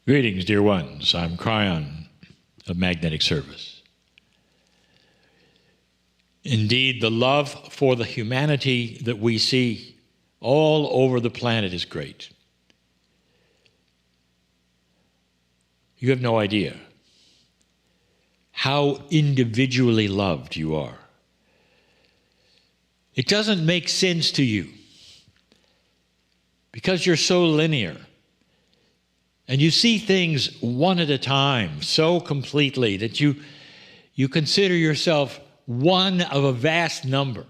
Greetings, dear ones. I'm Kryon of Magnetic Service. Indeed, the love for the humanity that we see all over the planet is great. You have no idea how individually loved you are. It doesn't make sense to you because you're so linear. And you see things one at a time so completely that you consider yourself one of a vast number.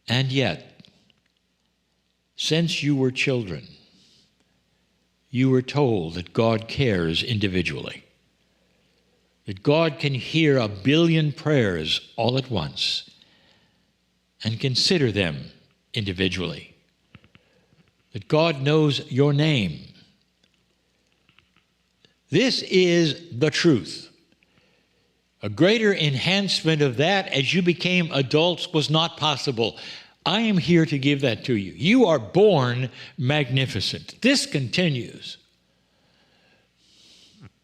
And yet, since you were children, you were told that God cares individually, that God can hear 1 billion prayers all at once and consider them individually, that God knows your name. This is the truth. A greater enhancement of that as you became adults was not possible. I am here to give that to you. You are born magnificent. This continues.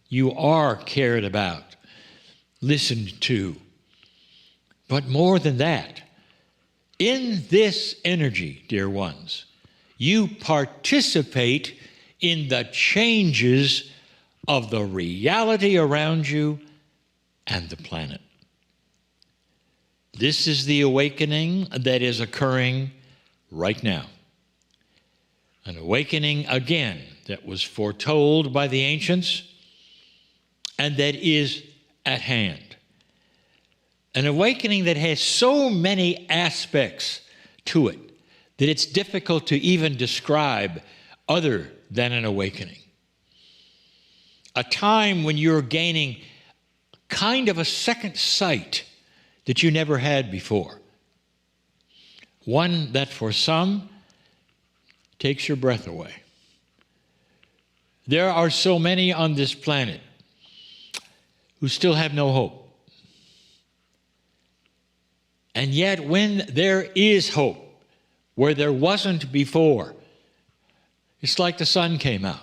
You are cared about, listened to. But more than that, in this energy, dear ones, you participate in the changes of the reality around you and the planet. This is the awakening that is occurring right now. An awakening, again, that was foretold by the ancients and that is at hand. An awakening that has so many aspects to it that it's difficult to even describe other than an awakening. A time when you're gaining kind of a second sight that you never had before. One that for some takes your breath away. There are so many on this planet who still have no hope. And yet when there is hope, where there wasn't before, it's like the sun came out.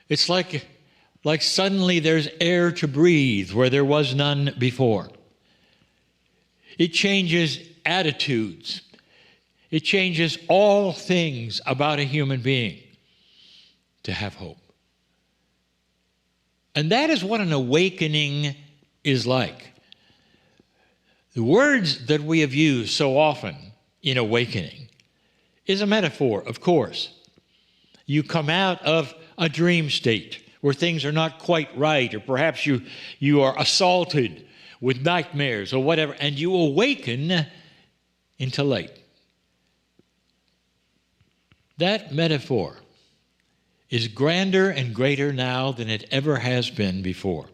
It's like suddenly there's air to breathe where there was none before. It changes attitudes. It changes all things about a human being to have hope. And that is what an awakening is like. The words that we have used so often in awakening is a metaphor, of course. You come out of a dream state where things are not quite right, or perhaps you are assaulted with nightmares or whatever, and you awaken into light. That metaphor is grander and greater now than it ever has been before.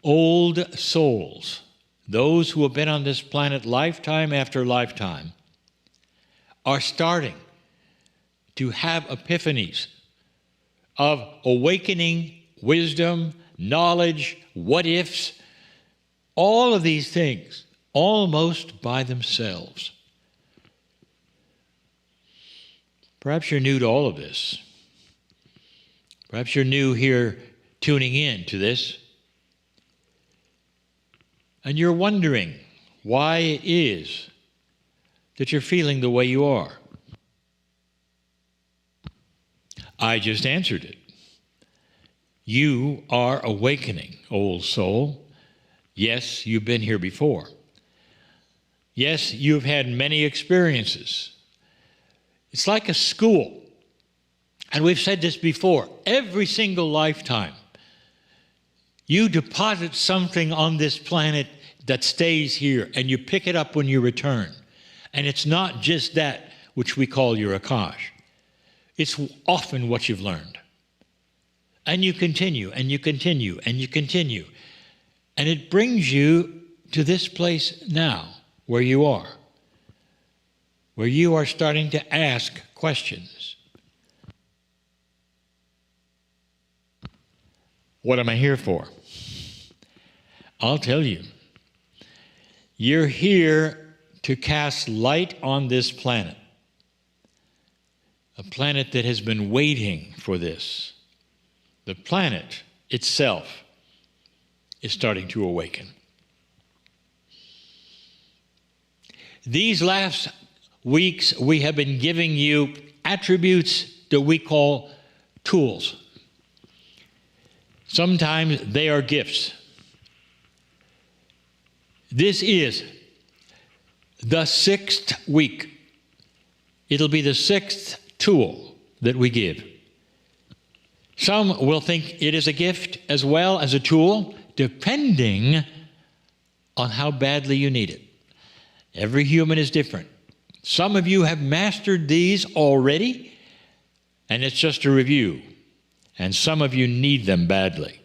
Old souls, those who have been on this planet lifetime after lifetime, are starting to have epiphanies of awakening, wisdom, knowledge, what-ifs, all of these things, almost by themselves. Perhaps you're new to all of this. Perhaps you're new here tuning in to this. And you're wondering why it is that you're feeling the way you are. I just answered it. You are awakening, old soul. Yes, you've been here before. Yes, you've had many experiences. It's like a school. And we've said this before. Every single lifetime, you deposit something on this planet that stays here, and you pick it up when you return. And it's not just that which we call your Akash. It's often what you've learned. And you continue, and you continue, and you continue. And it brings you to this place now, where you are starting to ask questions. What am I here for? I'll tell you. You're here to cast light on this planet. a planet that has been waiting for this. The planet itself is starting to awaken. These last weeks, we have been giving you attributes that we call tools. Sometimes they are gifts. This is the 6th week. It'll be the 6th tool that we give. Some will think it is a gift as well as a tool, depending on how badly you need it. Every human is different. Some of you have mastered these already, and it's just a review. And some of you need them badly.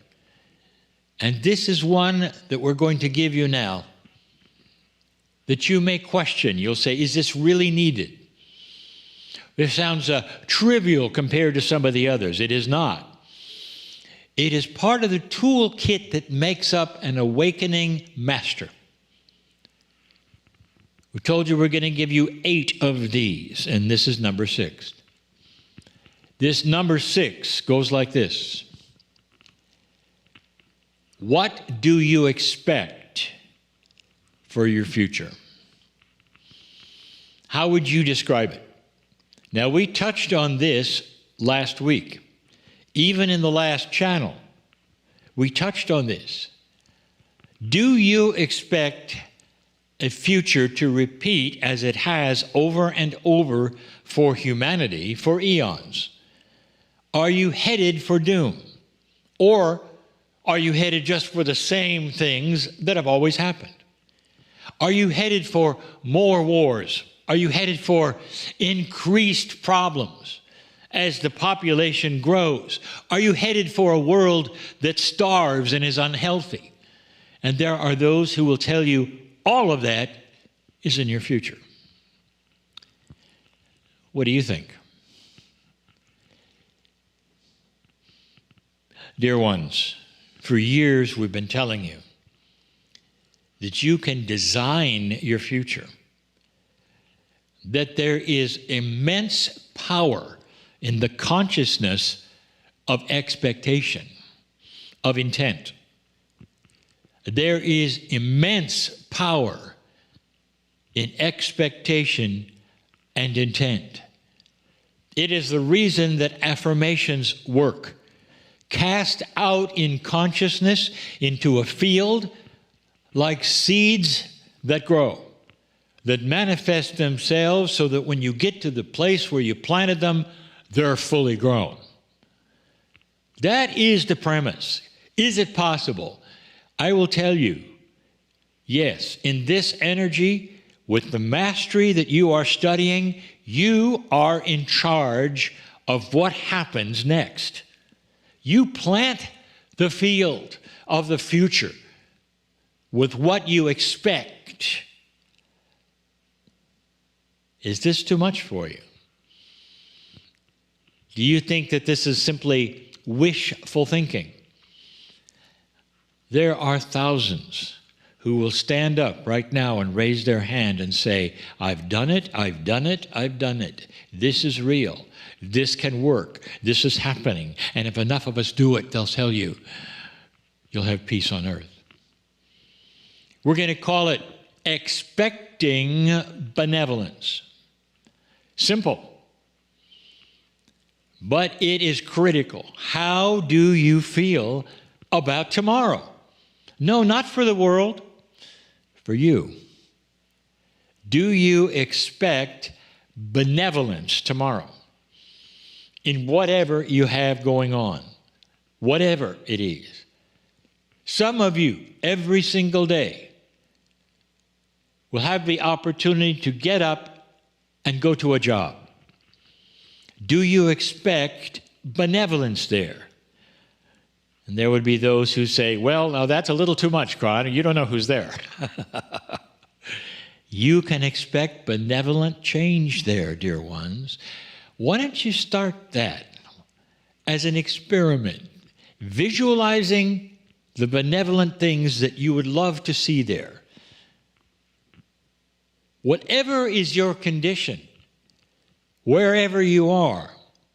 And this is one that we're going to give you now that you may question. You'll say, is this really needed? This sounds trivial compared to some of the others. It is not. It is part of the toolkit that makes up an awakening master. We told you we're going to give you 8 of these, and this is number 6. This number 6 goes like this. What do you expect for your future? How would you describe it? Now, we touched on this last week. Even in the last channel, we touched on this. Do you expect a future to repeat as it has over and over for humanity for eons? Are you headed for doom? Or are you headed just for the same things that have always happened? Are you headed for more wars? Are you headed for increased problems as the population grows? Are you headed for a world that starves and is unhealthy? And there are those who will tell you all of that is in your future. What do you think? Dear ones, for years we've been telling you that you can design your future, that there is immense power in the consciousness of expectation, of intent. There is immense power in expectation and intent. It is the reason that affirmations work. Cast out in consciousness into a field like seeds that grow, that manifest themselves so that when you get to the place where you planted them, they're fully grown. That is the premise. Is it possible? I will tell you, yes, in this energy, with the mastery that you are studying, you are in charge of what happens next. You plant the field of the future with what you expect. Is this too much for you? Do you think that this is simply wishful thinking? There are thousands who will stand up right now and raise their hand and say, I've done it, I've done it, I've done it. This is real. This can work. This is happening. And if enough of us do it, they'll tell you, you'll have peace on earth. We're going to call it Expecting Benevolence. Simple. But it is critical. How do you feel about tomorrow? No, not for the world, for you. Do you expect benevolence tomorrow in whatever you have going on, whatever it is? Some of you, every single day, will have the opportunity to get up and go to a job. Do you expect benevolence there? And there would be those who say, well, now that's a little too much, Kryon. You don't know who's there. You can expect benevolent change there, dear ones. Why don't you start that as an experiment, visualizing the benevolent things that you would love to see there? Whatever is your condition, Wherever you are,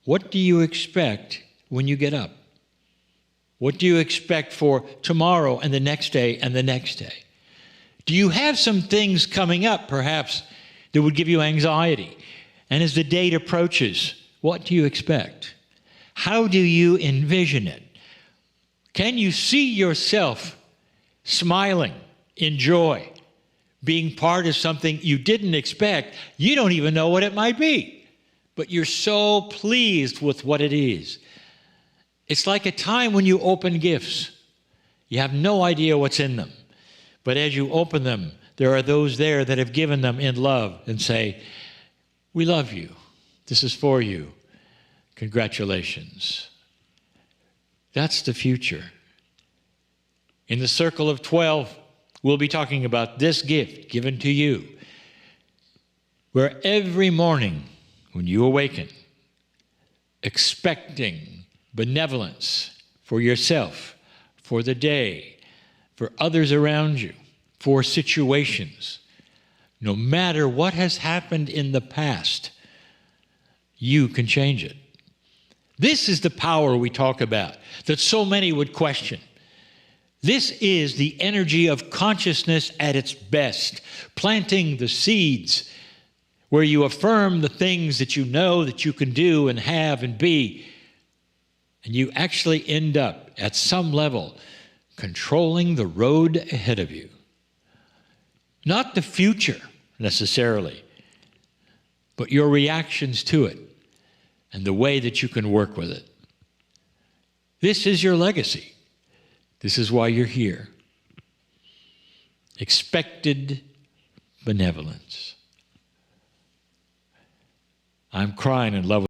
what do you expect when you get up? What do you expect for tomorrow and the next day and the next day? Do you have some things coming up, perhaps, that would give you anxiety? And as the date approaches, what do you expect? How do you envision it? Can you see yourself smiling in joy, being part of something you didn't expect? You don't even know what it might be, but you're so pleased with what it is. It's like a time when you open gifts. You have no idea what's in them, but as you open them, there are those there that have given them in love and say, "We love you. This is for you. Congratulations." That's the future. In the circle of 12, we'll be talking about this gift given to you, where every morning when you awaken, expecting benevolence for yourself, for the day, for others around you, for situations, no matter what has happened in the past, you can change it. This is the power we talk about that so many would question. This is the energy of consciousness at its best, planting the seeds where you affirm the things that you know that you can do and have and be, and you actually end up at some level controlling the road ahead of you. Not the future necessarily, but your reactions to it and the way that you can work with it. This is your legacy. This is why you're here. Expected benevolence. I'm Kryon in love with